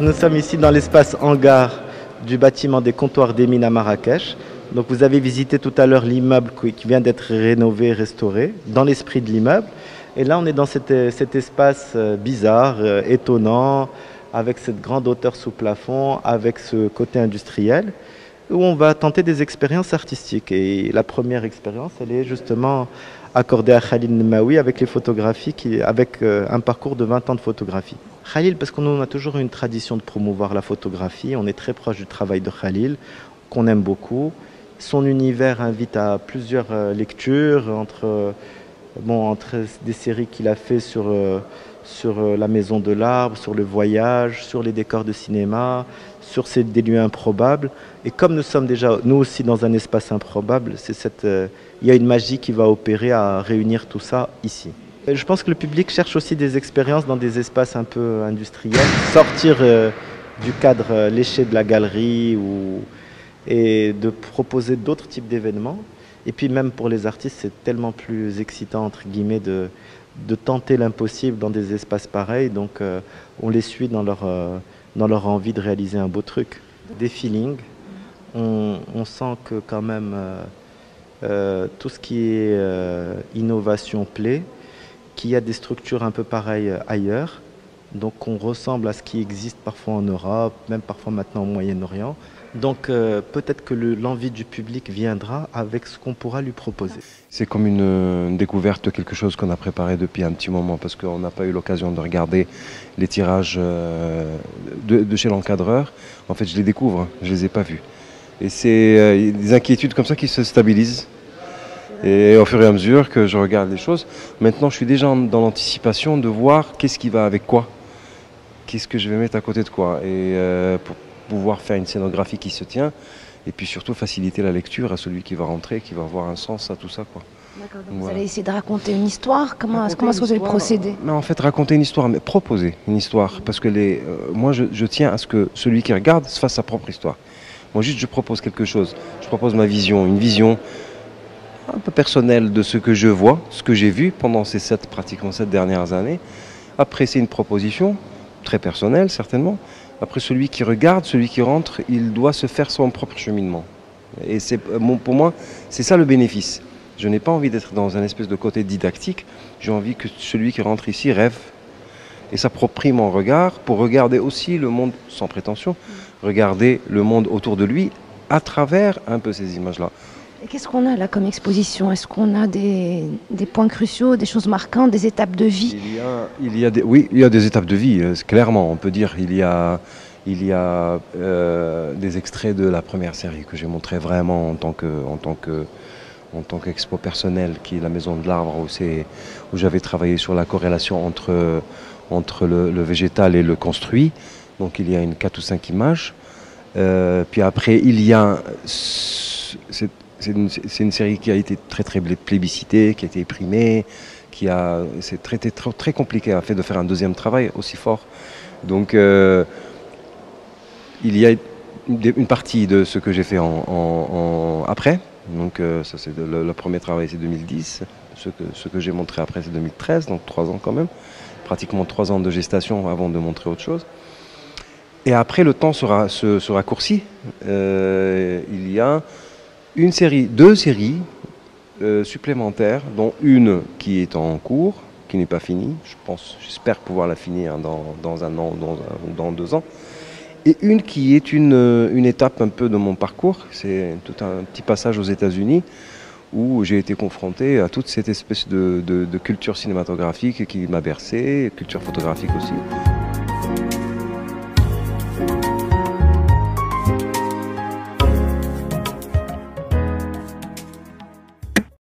nous sommes ici dans l'espace hangar du bâtiment des comptoirs des mines à Marrakech. Donc vous avez visité tout à l'heure l'immeuble qui vient d'être rénové, restauré, dans l'esprit de l'immeuble. Et là, on est dans cet espace bizarre, étonnant, avec cette grande hauteur sous plafond, avec ce côté industriel, où on va tenter des expériences artistiques. Et la première expérience, elle est justement accordée à Khalil Nemaoui avec les photographies, avec un parcours de 20 ans de photographie. Khalil, parce qu'on a toujours une tradition de promouvoir la photographie, on est très proche du travail de Khalil, qu'on aime beaucoup. Son univers invite à plusieurs lectures, entre des séries qu'il a fait sur la maison de l'arbre, sur le voyage, sur les décors de cinéma, sur des lieux improbables. Et comme nous sommes déjà, nous aussi, dans un espace improbable, il y a une magie qui va opérer à réunir tout ça ici. Et je pense que le public cherche aussi des expériences dans des espaces un peu industriels, sortir du cadre léché de la galerie et de proposer d'autres types d'événements. Et puis même pour les artistes, c'est tellement plus excitant, entre guillemets, de tenter l'impossible dans des espaces pareils. Donc on les suit dans leur envie de réaliser un beau truc. Des feelings, on sent que quand même tout ce qui est innovation plaît, qu'il y a des structures un peu pareilles ailleurs. Donc on ressemble à ce qui existe parfois en Europe, même parfois maintenant au Moyen-Orient. Donc peut-être que l'envie du public viendra avec ce qu'on pourra lui proposer. C'est comme une découverte de quelque chose qu'on a préparé depuis un petit moment parce qu'on n'a pas eu l'occasion de regarder les tirages de chez l'encadreur. En fait, je les découvre, je ne les ai pas vus. Et c'est des inquiétudes comme ça qui se stabilisent. Et au fur et à mesure que je regarde les choses, maintenant je suis déjà dans l'anticipation de voir qu'est-ce qui va avec quoi. Qu'est-ce que je vais mettre à côté de quoi. Et pour pouvoir faire une scénographie qui se tient et puis surtout faciliter la lecture à celui qui va rentrer, qui va avoir un sens à tout ça, quoi. D'accord, donc voilà. Vous allez essayer de raconter une histoire. Comment est-ce que vous allez procéder? Mais en fait, raconter une histoire, mais proposer une histoire. Parce que moi, je tiens à ce que celui qui regarde se fasse sa propre histoire. Moi, juste, je propose quelque chose. Je propose ma vision, une vision un peu personnelle de ce que je vois, ce que j'ai vu pendant pratiquement 7 dernières années. Après, c'est une proposition, très personnelle, certainement. Après, celui qui regarde, celui qui rentre, il doit se faire son propre cheminement. Et pour moi, c'est ça le bénéfice. Je n'ai pas envie d'être dans un espèce de côté didactique. J'ai envie que celui qui rentre ici rêve et s'approprie mon regard pour regarder aussi le monde sans prétention, regarder le monde autour de lui à travers un peu ces images-là. Et qu'est-ce qu'on a là comme exposition? Est-ce qu'on a des points cruciaux, des choses marquantes, des étapes de vie? Oui, il y a des étapes de vie, clairement, on peut dire. Il y a des extraits de la première série que j'ai montré vraiment en tant qu'expo personnelle, qui est la Maison de l'Arbre, où j'avais travaillé sur la corrélation entre le végétal et le construit. Donc il y a 4 ou 5 images. Puis après, il y a... C'est une série qui a été très très plébiscitée, qui a été primée, c'est très compliqué à fait de faire un deuxième travail aussi fort. Donc il y a une partie de ce que j'ai fait après. Donc ça c'est le premier travail, c'est 2010. Ce que j'ai montré après, c'est 2013, donc 3 ans quand même. Pratiquement 3 ans de gestation avant de montrer autre chose. Et après, le temps se raccourcit. Il y a 2 séries supplémentaires, dont une qui est en cours, qui n'est pas finie. J'espère pouvoir la finir dans 1 an ou dans 2 ans. Et une qui est une étape un peu de mon parcours. C'est tout un petit passage aux États-Unis où j'ai été confronté à toute cette espèce de culture cinématographique qui m'a bercé, culture photographique aussi.